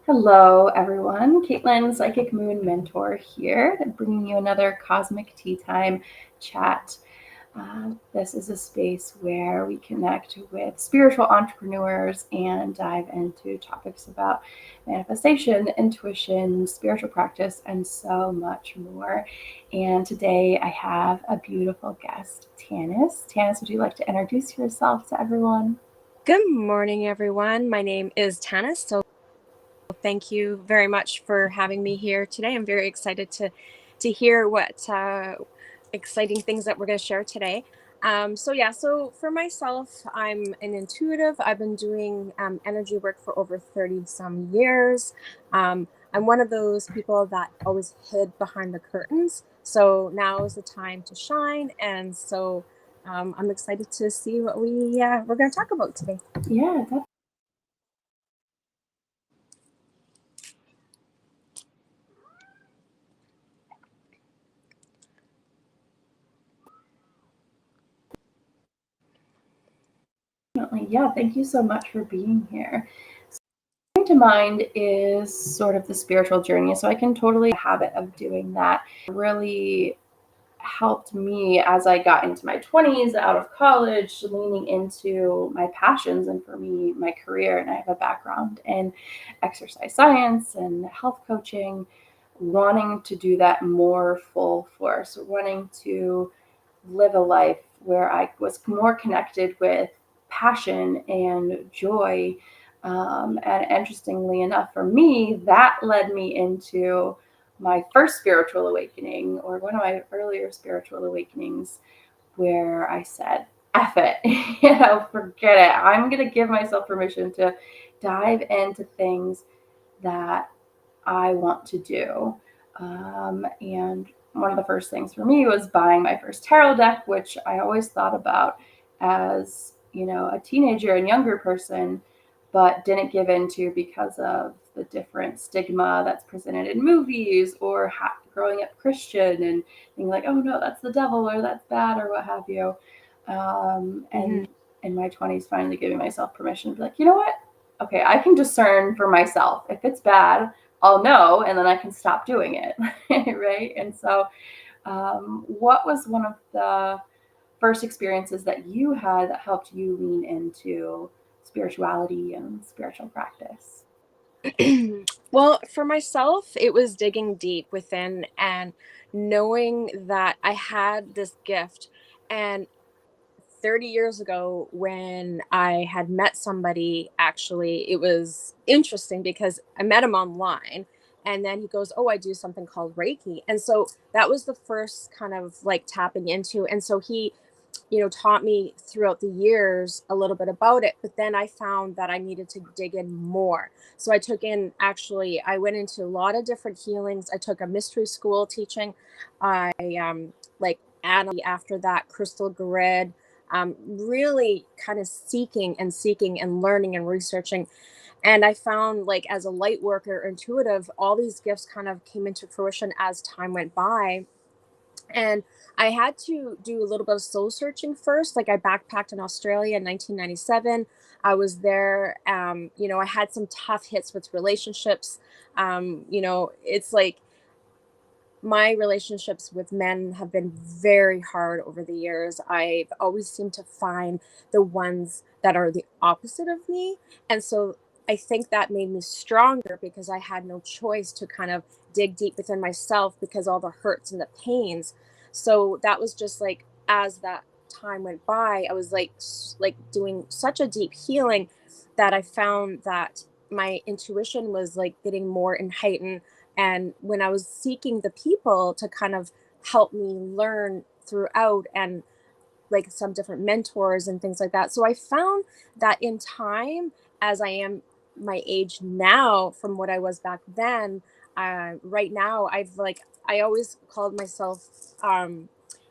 Hello, everyone. Kaitlyn, Psychic Moon Mentor here, bringing you another Cosmic Tea Time chat. This is a space where we connect with spiritual entrepreneurs and dive into topics about manifestation, intuition, spiritual practice, and so much more. And today I have a beautiful guest, Tanis. Tanis, would you like to introduce yourself to everyone? Good morning, everyone. My name is Tanis. So thank you very much for having me here today. I'm very excited to hear what exciting things that we're going to share today. So for myself, I'm an intuitive. I've been doing energy work for over 30 some years. I'm one of those people that always hid behind the curtains. So now is the time to shine. And so I'm excited to see what we're going to talk about today. Yeah, definitely. Yeah, thank you so much for being here. To mind is sort of the spiritual journey. So I can totally habit of doing that. Really helped me as I got into my 20s, out of college, leaning into my passions and for me, my career. And I have a background in exercise science and health coaching, wanting to do that more full force, wanting to live a life where I was more connected with passion and joy. And interestingly enough, for me, that led me into my first spiritual awakening, or one of my earlier spiritual awakenings, where I said, F it, forget it. I'm going to give myself permission to dive into things that I want to do. And one of the first things for me was buying my first tarot deck, which I always thought about as, a teenager and younger person, but didn't give into because of the different stigma that's presented in movies or growing up Christian and being like, oh no, that's the devil or that's bad or what have you. And in my 20s, finally giving myself permission to be like, you know what? Okay, I can discern for myself. If it's bad, I'll know, and then I can stop doing it, right? And so, what was one of the first experiences that you had that helped you lean into spirituality and spiritual practice? Well, for myself, it was digging deep within and knowing that I had this gift. And 30 years ago, when I had met somebody, actually, it was interesting because I met him online. And then he goes, oh, I do something called Reiki. And so that was the first kind of like tapping into. And so he taught me throughout the years a little bit about it. But then I found that I needed to dig in more. So I went into a lot of different healings. I took a mystery school teaching. I like after that, crystal grid, really kind of seeking and learning and researching. And I found, like, as a light worker, intuitive, all these gifts kind of came into fruition as time went by. And I had to do a little bit of soul searching first. Like, I backpacked in Australia in 1997. I was there. I had some tough hits with relationships. It's like my relationships with men have been very hard over the years. I've always seemed to find the ones that are the opposite of me. And so I think that made me stronger because I had no choice to kind of dig deep within myself because all the hurts and the pains. So that was just like, as that time went by, I was like doing such a deep healing that I found that my intuition was like getting more and heightened. And when I was seeking the people to kind of help me learn throughout, and like some different mentors and things like that. So I found that in time, as I am my age now from what I was back then, right now, I always called myself,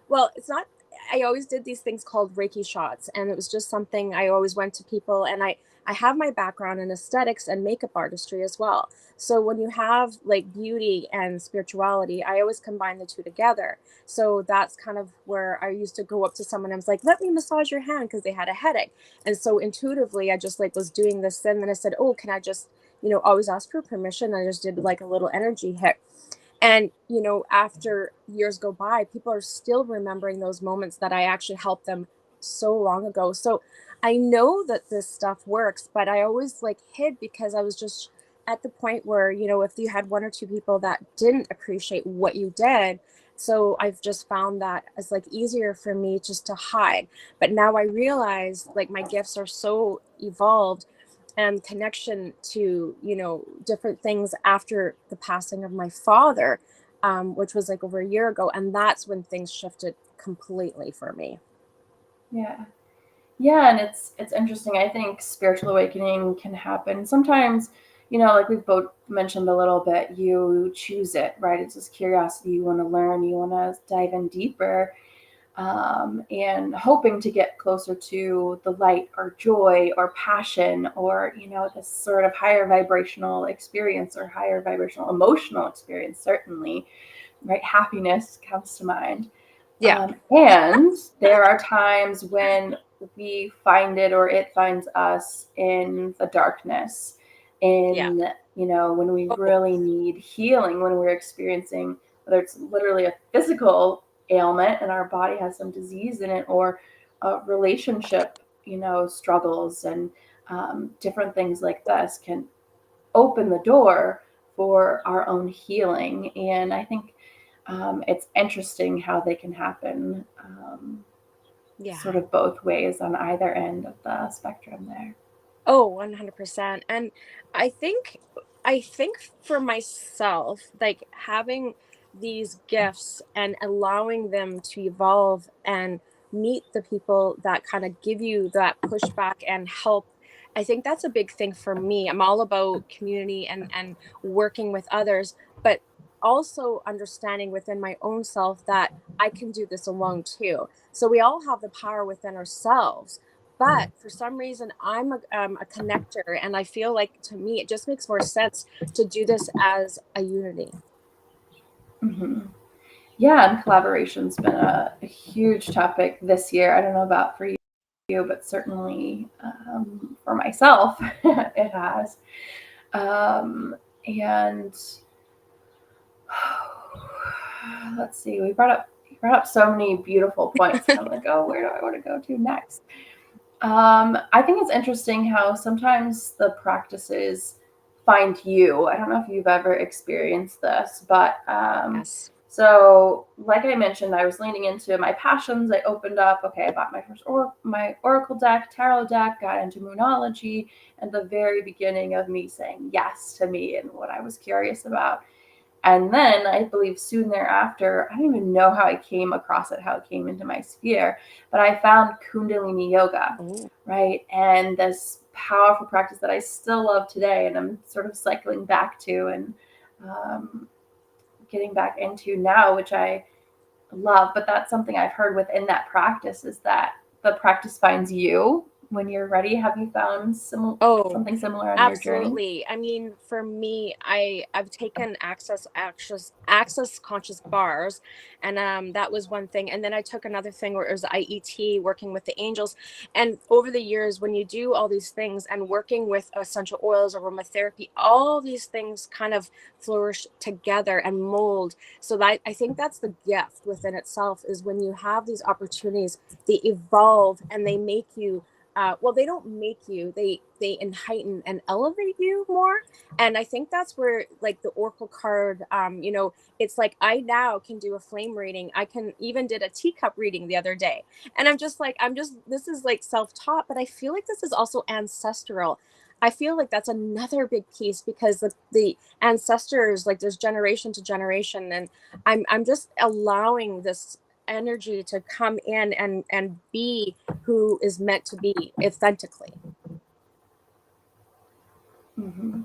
well, it's not, I always did these things called Reiki shots. And it was just something I always went to people. And I have my background in aesthetics and makeup artistry as well. So when you have like beauty and spirituality, I always combine the two together. So that's kind of where I used to go up to someone. I was like, let me massage your hand because they had a headache. And so intuitively, I just like was doing this. And then I said, oh, can I just, always ask for permission. I just did like a little energy hit. And, after years go by, people are still remembering those moments that I actually helped them so long ago. So I know that this stuff works, but I always like hid because I was just at the point where, if you had one or two people that didn't appreciate what you did. So I've just found that it's like easier for me just to hide. But now I realize like my gifts are so evolved and connection to different things after the passing of my father, which was like over a year ago, and that's when things shifted completely for me. Yeah. Yeah, and it's interesting. I think spiritual awakening can happen sometimes. Like we've both mentioned a little bit, you choose it, right? It's just curiosity. You want to learn. You want to dive in deeper, and hoping to get closer to the light or joy or passion, or this sort of higher vibrational experience or higher vibrational emotional experience. Certainly, right? Happiness comes to mind. Yeah. And there are times when we find it or it finds us in the darkness, Yeah. when we Oh, really need healing, when we're experiencing, whether it's literally a physical ailment and our body has some disease in it, or a relationship, struggles, and different things like this can open the door for our own healing. And I think it's interesting how they can happen, yeah. sort of both ways on either end of the spectrum there. Oh, 100%. And I think for myself, like having these gifts and allowing them to evolve and meet the people that kind of give you that pushback and help. I think that's a big thing for me. I'm all about community and working with others, but also understanding within my own self that I can do this alone too. So we all have the power within ourselves, but for some reason I'm a connector, and I feel like to me it just makes more sense to do this as a unity. Hmm. Yeah, and collaboration's been a huge topic this year. I don't know about for you, but certainly for myself, it has. And let's see, we brought up so many beautiful points, and I'm like, oh, where do I want to go to next? I think it's interesting how sometimes the practices find you. I don't know if you've ever experienced this, but Yes. so like I mentioned, I was leaning into my passions. I opened up. Okay, I bought my first my oracle deck, tarot deck, got into moonology, and the very beginning of me saying yes to me and what I was curious about. And then I believe soon thereafter, I don't even know how I came across it, how it came into my sphere, but I found Kundalini yoga, Oh. right? And this powerful practice that I still love today, and I'm sort of cycling back to, and um, getting back into now, which I love. But that's something I've heard within that practice, is that the practice finds you when you're ready. Have you found Oh, something similar on your journey? absolutely. I mean, for me, I've taken access conscious bars, and that was one thing. And then I took another thing where it was IET, working with the angels. And over the years, when you do all these things and working with essential oils, aromatherapy, all these things kind of flourish together and mold. So that I think that's the gift within itself, is when you have these opportunities, they evolve and they make you, well, they don't make you, they heighten and elevate you more. And I think that's where like the oracle card, it's like I now can do a flame reading. I can even did a teacup reading the other day, and I'm just this is like self-taught, but I feel like this is also ancestral. I feel like that's another big piece, because the ancestors, like there's generation to generation, and I'm just allowing this energy to come in and be who is meant to be authentically. Hmm.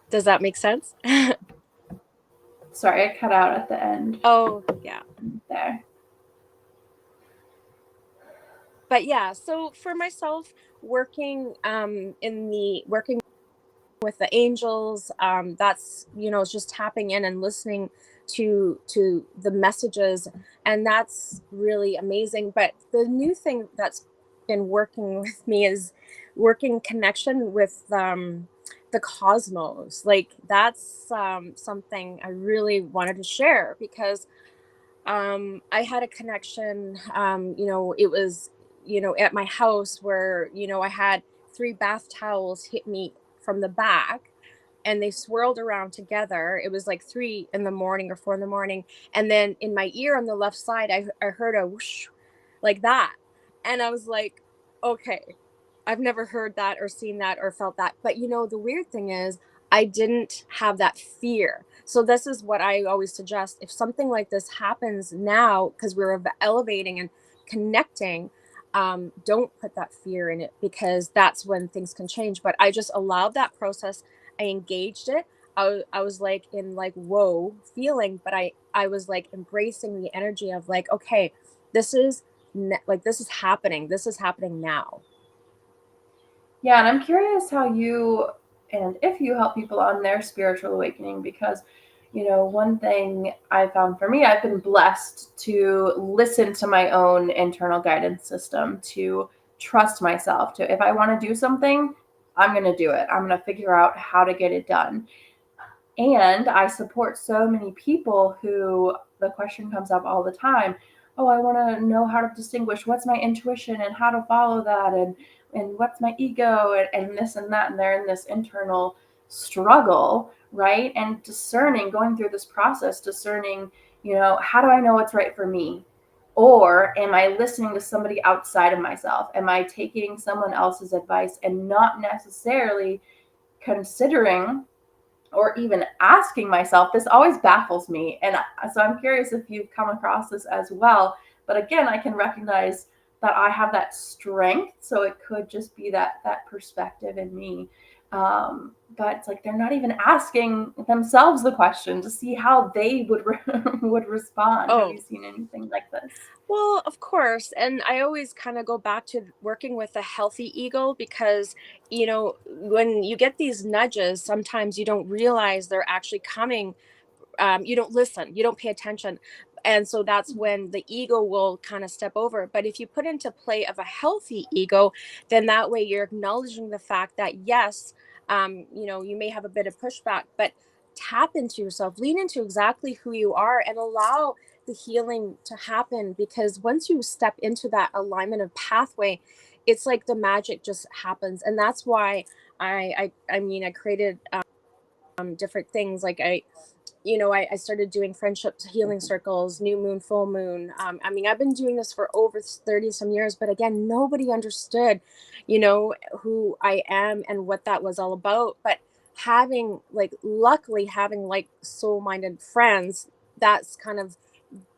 Does that make sense? Sorry, I cut out at the end Oh, yeah. there. But yeah, so for myself, working with the angels, that's, it's just tapping in and listening to the messages, and that's really amazing. But the new thing that's been working with me is working connection with the cosmos. Like that's something I really wanted to share because I had a connection, it was, at my house where, I had three bath towels hit me from the back and they swirled around together. It was like 3 in the morning or 4 in the morning. And then in my ear on the left side, I heard a whoosh like that. And I was like, okay, I've never heard that or seen that or felt that. But the weird thing is, I didn't have that fear. So, this is what I always suggest. If something like this happens now, because we're elevating and connecting, don't put that fear in it because that's when things can change. But I just allowed that process. I engaged it. I was like in like whoa feeling, but I was like embracing the energy of like, okay, this is like this is happening. This is happening now. Yeah, and I'm curious how you and if you help people on their spiritual awakening because, one thing I found for me, I've been blessed to listen to my own internal guidance system, to trust myself, to if I want to do something, I'm going to do it. I'm going to figure out how to get it done. And I support so many people who the question comes up all the time. Oh, I want to know how to distinguish what's my intuition and how to follow that and what's my ego and this and that. And they're in this internal struggle, right? And discerning, going through this process, discerning, how do I know what's right for me? Or am I listening to somebody outside of myself? Am I taking someone else's advice and not necessarily considering or even asking myself? This always baffles me. And so I'm curious if you've come across this as well. But again, I can recognize that I have that strength. So it could just be that perspective in me. But it's like they're not even asking themselves the question to see how they would respond. Have you Oh, seen anything like this? well, of course. And I always kind of go back to working with a healthy ego because, when you get these nudges, sometimes you don't realize they're actually coming. You don't listen, you don't pay attention. And so that's when the ego will kind of step over. But if you put into play of a healthy ego, then that way you're acknowledging the fact that, yes, you may have a bit of pushback, but tap into yourself, lean into exactly who you are, and allow the healing to happen. Because once you step into that alignment of pathway, it's like the magic just happens. And that's why I created different things. Like I started doing friendship healing circles, new moon, full moon. I've been doing this for over 30 some years, but again, nobody understood, who I am and what that was all about. But luckily, having like soul minded friends, that's kind of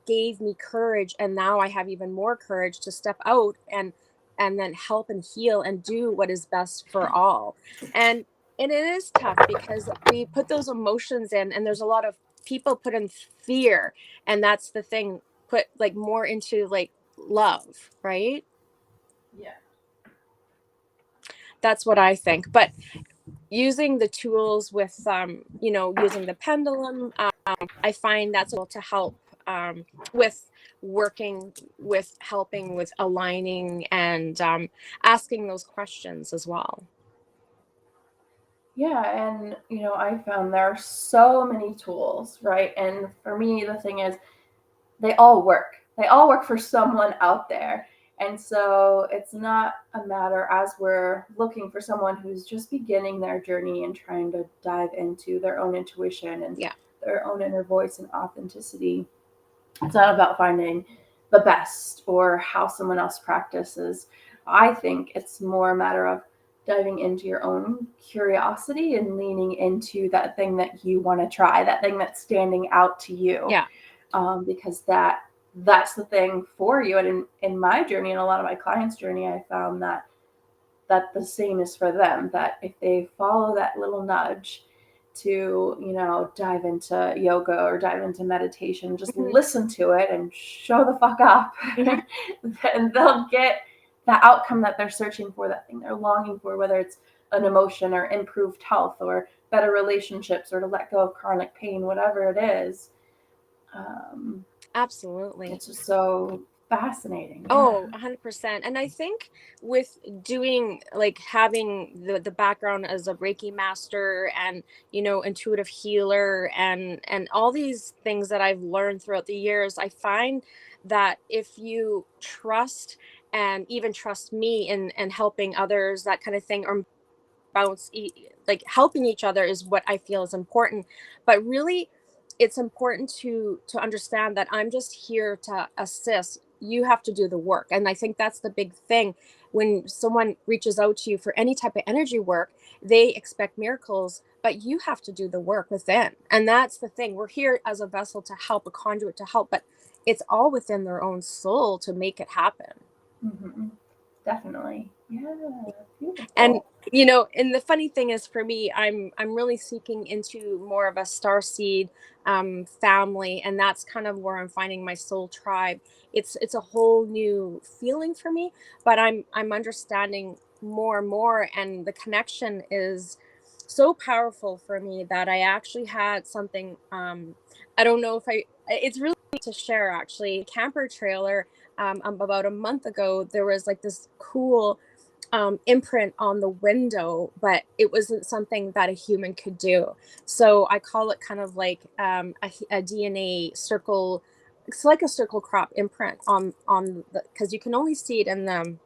gave me courage, and now I have even more courage to step out and then help and heal and do what is best for all. And it is tough because we put those emotions in, and there's a lot of people put in fear, and that's the thing, put like more into like love, right? Yeah. That's what I think. But using the tools with using the pendulum, I find that's able to help with working with helping with aligning and asking those questions as well. Yeah, and I found there are so many tools, right? And for me, the thing is, they all work. They all work for someone out there. And so it's not a matter as we're looking for someone who's just beginning their journey and trying to dive into their own intuition and Yeah, their own inner voice and authenticity. It's not about finding the best or how someone else practices. I think it's more a matter of diving into your own curiosity and leaning into that thing that you want to try, that thing that's standing out to you, yeah. because that's the thing for you. And in my journey and a lot of my clients' journey, I found that the same is for them. That if they follow that little nudge to dive into yoga or dive into meditation, just Mhm, listen to it and show the fuck up, mhm. then they'll get the outcome that they're searching for, that thing they're longing for, whether it's an emotion or improved health or better relationships or to let go of chronic pain, whatever it is. um, Absolutely. it's just so fascinating. Oh, Yeah. 100%. And I think with doing like having the background as a Reiki master and, you know, intuitive healer and all these things that I've learned throughout the years, I find that if you trust and even trust me in helping others, that kind of thing, or like helping each other is what I feel is important. But really, it's important to understand that I'm just here to assist. You have to do the work, and I think that's the big thing. When someone reaches out to you for any type of energy work, they expect miracles, but you have to do the work within. And that's the thing. We're here as a vessel to help, a conduit to help, but it's all within their own soul to make it happen. Mm-hmm. Definitely. Yeah. And Beautiful. you know, and the funny thing is, for me, I'm really seeking into more of a star seed family, and that's kind of where I'm finding my soul tribe. It's a whole new feeling for me, but I'm understanding more and more, and the connection is so powerful for me that I actually had something, I don't know if I it's really to share, actually. Camper trailer, about a month ago, there was like this cool imprint on the window, but it wasn't something that a human could do. So I call it kind of like a DNA circle. It's like a circle crop imprint on the, because you can only see it in the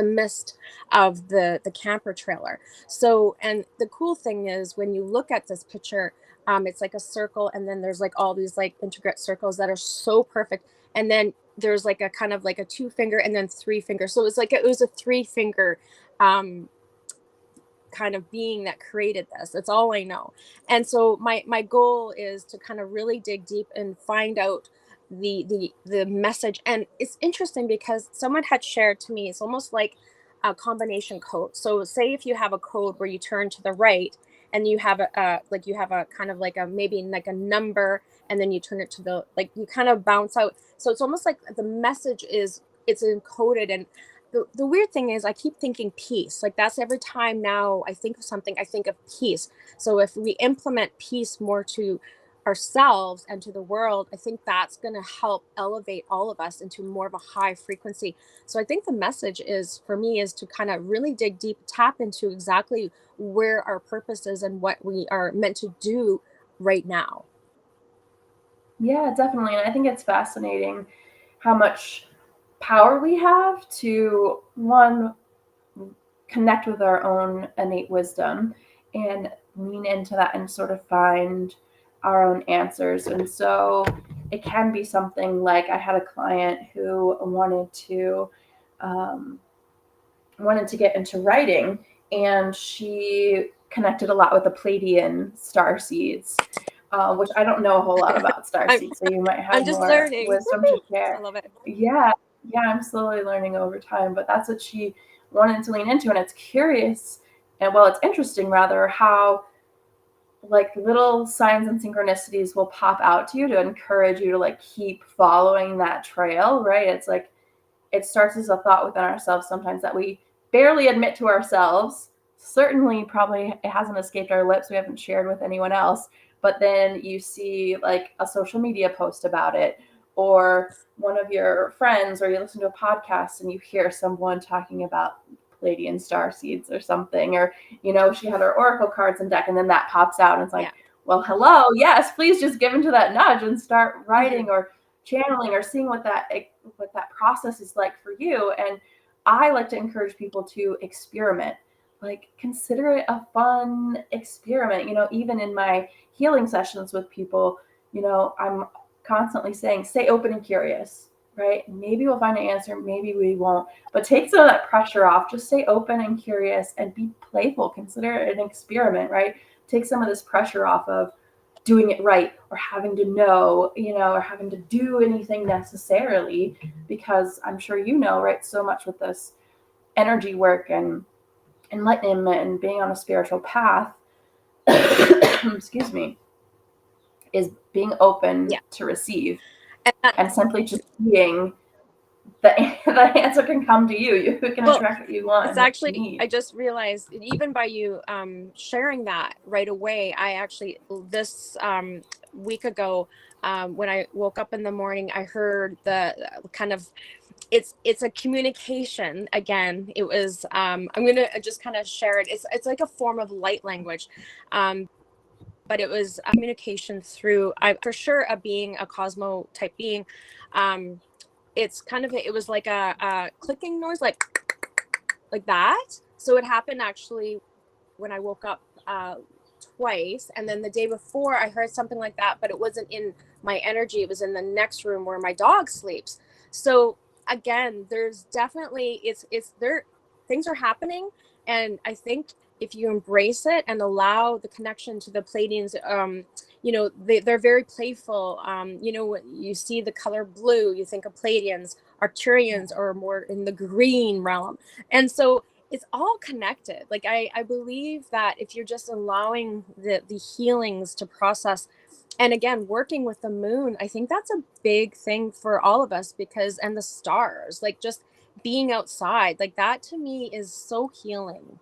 mist of the camper trailer. So, and the cool thing is when you look at this picture, it's like a circle, and then there's like all these like intricate circles that are so perfect, and then there's like a kind of like a two finger and then three fingers. So it's like it was a three finger um kind of being that created this. That's all I know. And so my goal is to kind of really dig deep and find out the message. And it's interesting because someone had shared to me, it's almost like a combination code. So say if you have a code where you turn to the right, and you have a like you have a kind of like a maybe like a number, and then you turn it to the, like, you kind of bounce out. So it's almost like the message is, it's encoded. And the weird thing is I keep thinking peace. Like that's every time now I think of something, I think of peace. So if we implement peace more to ourselves and to the world, I think that's going to help elevate all of us into more of a high frequency. So I think the message is, for me, is to kind of really dig deep, tap into exactly where our purpose is and what we are meant to do right now. Yeah, definitely. And I think it's fascinating how much power we have to, one, connect with our own innate wisdom and lean into that and sort of find our own answers. And so it can be something like, I had a client who um, wanted to get into writing, and she connected a lot with the Pleiadian star seeds, which I don't know a whole lot about star I'm seeds, so you might I'm have just more learning. wisdom to I share. love it. Yeah, yeah, I'm slowly learning over time, but that's what she wanted to lean into, and it's curious, and well, it's interesting rather, how like little signs and synchronicities will pop out to you to encourage you to like keep following that trail, right? It's like it starts as a thought within ourselves sometimes that we barely admit to ourselves. Certainly, probably it hasn't escaped our lips. We haven't shared with anyone else. But then you see like a social media post about it, or one of your friends, or you listen to a podcast and you hear someone talking about Palladian star seeds or something, or she had her oracle cards in deck, and then that pops out, and it's Yeah. like, well, hello, yes, please just give into that nudge and start Hmm. writing or channeling or seeing what that process is like for you. And I like to encourage people to experiment, like consider it a fun experiment. Even in my healing sessions with people, I'm constantly saying, stay open and curious, right? Maybe we'll find an answer, maybe we won't, but take some of that pressure off. Just stay open and curious and be playful. Consider it an experiment, right? Take some of this pressure off of doing it right, or having to know, or having to do anything necessarily, because I'm sure right, so much with this energy work and enlightenment and being on a spiritual path, excuse me, is being open Yeah. to receive And and simply just being the answer can come to you. You can Well, attract what you want it's and what you actually, need. I just realized, even by you sharing that right away, I actually, this week ago, when I woke up in the morning, I heard the kind of, it's a communication again. It was I'm gonna just kind of share it. It's like a form of light language, but it was a communication through, I for sure, a being, a cosmo type being. um it's kind of it was like a clicking noise, like that. So it happened actually when I woke up twice. And then the day before, I heard something like that, but it wasn't in my energy. It was in the next room where my dog sleeps. So again, there's definitely, it's there, things are happening. And I think if you embrace it and allow the connection to the Pleiadians, they're very playful. When you see the color blue, you think of Pleiadians. Arcturians are more in the green realm. And so it's all connected. Like I believe that if you're just allowing the healings to process, and again working with the moon, I think that's a big thing for all of us, because and the stars, like just being outside, like that to me is so healing.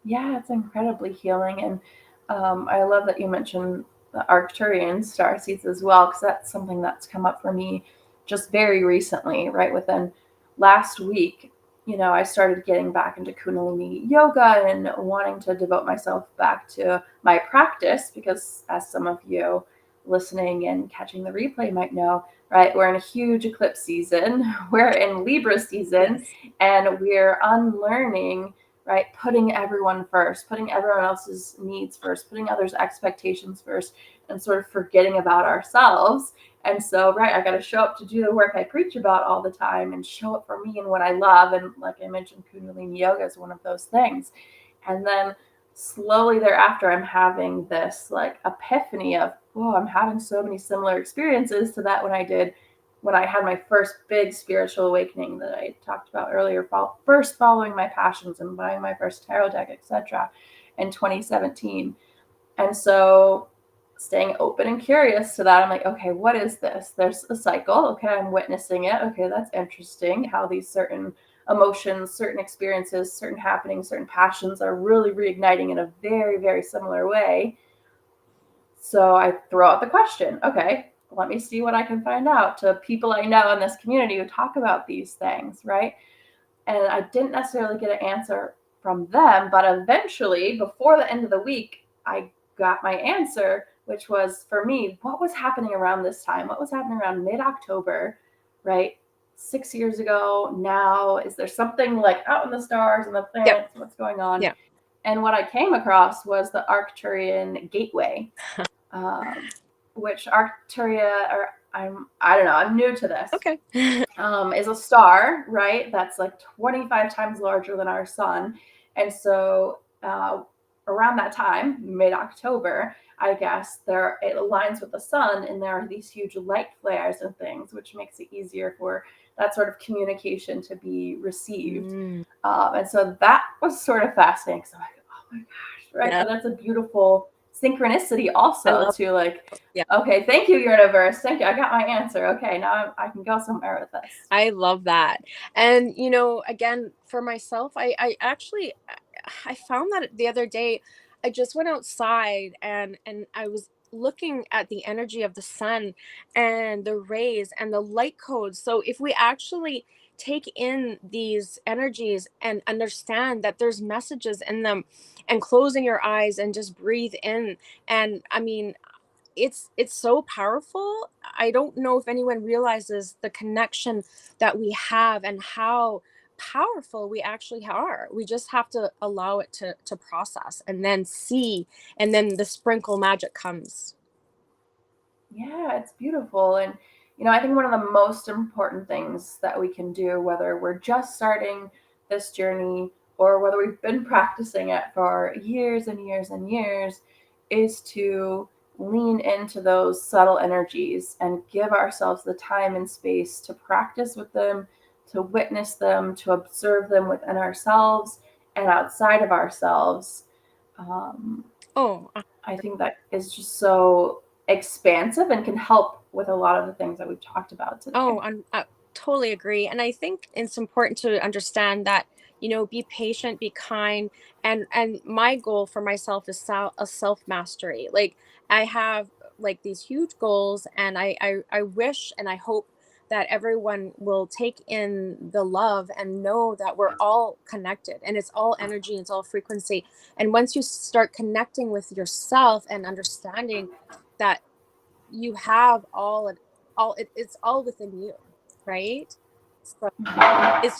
Yeah, it's incredibly healing, and I love that you mentioned the Arcturian star seeds as well, because that's something that's come up for me just very recently, right within last week. I started getting back into Kundalini yoga and wanting to devote myself back to my practice, because as some of you listening and catching the replay might know, right, we're in a huge eclipse season, we're in Libra season, Yes. and we're unlearning, right? Putting everyone first, putting everyone else's needs first, putting others' expectations first, and sort of forgetting about ourselves. And so, right, I got to show up to do the work I preach about all the time and show up for me and what I love. And like I mentioned, Kundalini yoga is one of those things. And then slowly thereafter, I'm having this like epiphany of, oh, I'm having so many similar experiences to that when I had my first big spiritual awakening that I talked about earlier, first following my passions and buying my first tarot deck, etc., in 2017. And so staying open and curious to that, I'm like, okay, what is this? There's a cycle. Okay, I'm witnessing it. Okay, that's interesting how these certain emotions, certain experiences, certain happenings, certain passions are really reigniting in a very, very similar way. So I throw out the question, okay, let me see what I can find out, to people I know in this community who talk about these things, right? And I didn't necessarily get an answer from them, but eventually, before the end of the week, I got my answer, which was, for me, what was happening around this time? What was happening around mid-October, right? 6 years ago now. Is there something like out in the stars and the Yep. planets? What's going on? Yeah. And what I came across was the Arcturian Gateway, um, which Arcturia, or I don't know, I'm new to this, Okay. is a star, right? That's like 25 times larger than our sun. And so around that time, mid-October, I guess, it aligns with the sun, and there are these huge light flares and things, which makes it easier for that sort of communication to be received. Mm, And so that was sort of fascinating. So I'm like, oh my gosh, right? yeah. So that's a beautiful synchronicity I also, love. to like, Yeah. okay, thank you, universe. Thank you. I got my answer. Okay, now I can go somewhere with this. I love that. And again, for myself, I actually, I found that the other day. I just went outside, and I was looking at the energy of the sun and the rays and the light codes. So if we actually take in these energies and understand that there's messages in them, and closing your eyes and just breathe in, and I mean, it's so powerful. I don't know if anyone realizes the connection that we have and how powerful we actually are. We just have to allow it to process and then see, and then the sprinkle magic comes. Yeah, it's beautiful. And, I think one of the most important things that we can do, whether we're just starting this journey or whether we've been practicing it for years and years and years, is to lean into those subtle energies and give ourselves the time and space to practice with them, to witness them, to observe them within ourselves and outside of ourselves. Um, Oh, I think that is just so expansive and can help with a lot of the things that we've talked about oh, today. totally agree. And I think it's important to understand that, be patient, be kind. And my goal for myself is a self mastery. Like, I have like these huge goals, and I wish and I hope that everyone will take in the love and know that we're all connected, and it's all energy, it's all frequency. And once you start connecting with yourself and understanding that you have it's all within you, right? So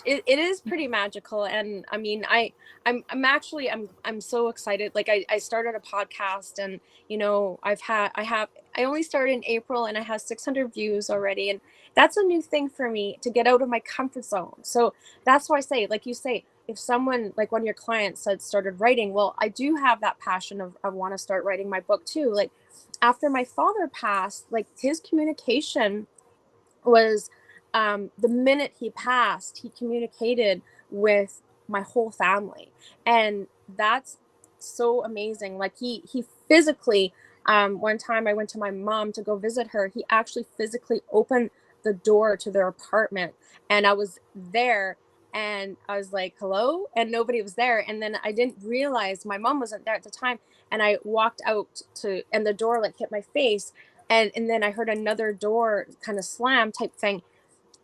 it is pretty magical. And I mean, I'm actually I'm so excited. Like, I started a podcast, and I only started in April, and I have 600 views already, and that's a new thing for me, to get out of my comfort zone. So that's why I say, like you say, if someone, like one of your clients said, started writing, well, I do have that passion of, I want to start writing my book too. Like, after my father passed, like, his communication was, the minute he passed, he communicated with my whole family. And that's so amazing. Like, he physically, one time I went to my mom to go visit her, he actually physically opened the door to their apartment, and I was there, and I was like, hello, and nobody was there. And then I didn't realize my mom wasn't there at the time, and I walked out to, and the door like hit my face, and then I heard another door kind of slam type thing,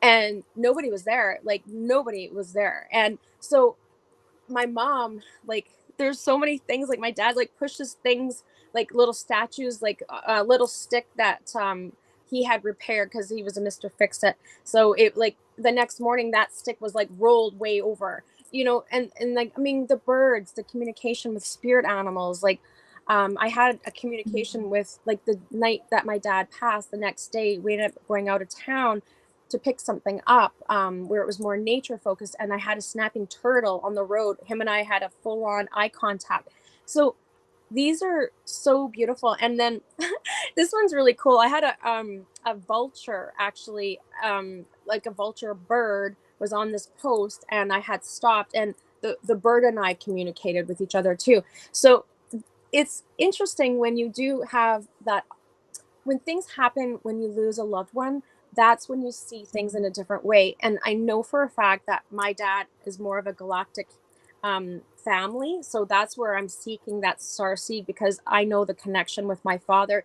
and nobody was there. Like, nobody was there. And so my mom, like, there's so many things. Like, my dad like pushes things, like little statues, like a little stick that he had repaired because he was a Mr. Fix-It. So it, like, the next morning, that stick was like rolled way over, and like, I mean, the birds, the communication with spirit animals, like, I had a communication with, like, the night that my dad passed, the next day we ended up going out of town to pick something up, where it was more nature focused, and I had a snapping turtle on the road. Him and I had a full on eye contact. So these are so beautiful. And then this one's really cool. I had a vulture, actually, like a vulture bird was on this post, and I had stopped, and the bird and I communicated with each other too. So it's interesting when you do have that, when things happen, when you lose a loved one, that's when you see things in a different way. And I know for a fact that my dad is more of a galactic, family. So that's where I'm seeking that star seed, because I know the connection with my father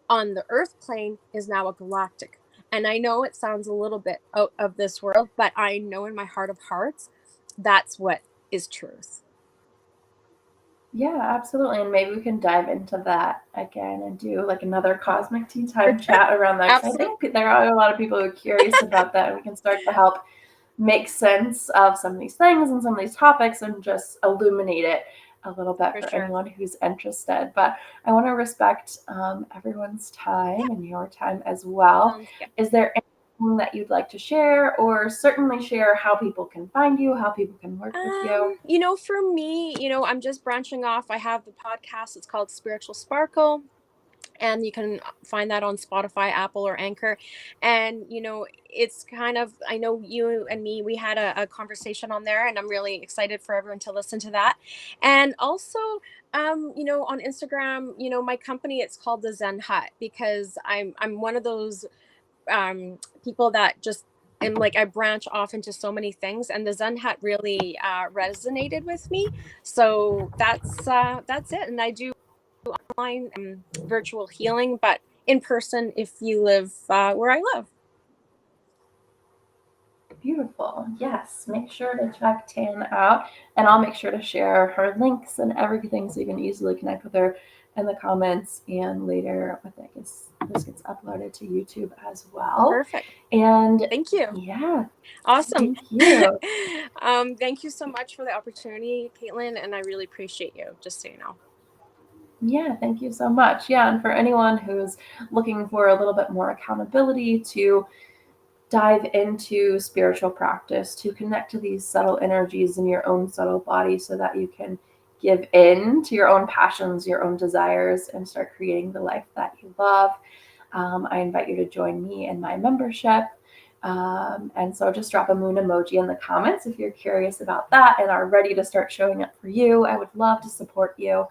on the earth plane is now a galactic. And I know it sounds a little bit out of this world, but I know in my heart of hearts, that's what is truth. Yeah, absolutely. And maybe we can dive into that again and do like another cosmic tea For time sure. chat around that. Because I Absolutely. think there are a lot of people who are curious about that, and we can start to help make sense of some of these things and some of these topics and just illuminate it a little bit For for sure. anyone who's interested. But I want to respect everyone's Yeah. time and your time as well. Sounds good. Is there anything that you'd like to share, or certainly share how people can find you, how people can work with you? For me, I'm just branching off. I have the podcast. It's called Spiritual Sparkle, and you can find that on Spotify, Apple, or Anchor. And it's kind of, I know you and me, we had a conversation on there, and I'm really excited for everyone to listen to that. And also, on Instagram, my company, it's called the Zen Hut, because I'm one of those people that just am like, I branch off into so many things, and the Zen Hut really resonated with me. So that's it. And I do online, virtual healing, but in person if you live where I live. Beautiful. Yes. Make sure to check Tan out. And I'll make sure to share her links and everything so you can easily connect with her in the comments. And later, I think this gets uploaded to YouTube as well. Perfect. And Thank you. yeah, Awesome. thank you. Thank you so much for the opportunity, Kaitlyn, and I really appreciate you, just so you know. Yeah, thank you so much. Yeah, and for anyone who's looking for a little bit more accountability to dive into spiritual practice, to connect to these subtle energies in your own subtle body so that you can give in to your own passions, your own desires, and start creating the life that you love. I invite you to join me in my membership. And so just drop a moon emoji in the comments if you're curious about that and are ready to start showing up for you. I would love to support you.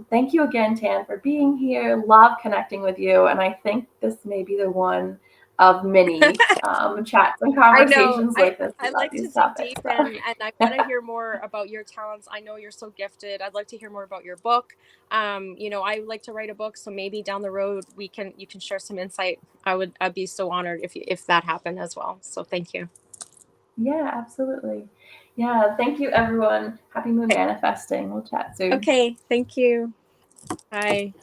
Thank you again, Tan, for being here. Love connecting with you. And I think this may be the one of mini chats and I know. conversations like this I about like to these dig topics. deep, So. and I want to hear more about your talents. I know you're so gifted. I'd like to hear more about your book. I like to write a book, so maybe down the road you can share some insight. I'd be so honored if that happened as well. So thank you. Yeah, absolutely. Yeah, thank you, everyone. Happy moon Okay. manifesting. We'll chat soon. Okay, thank you. Bye.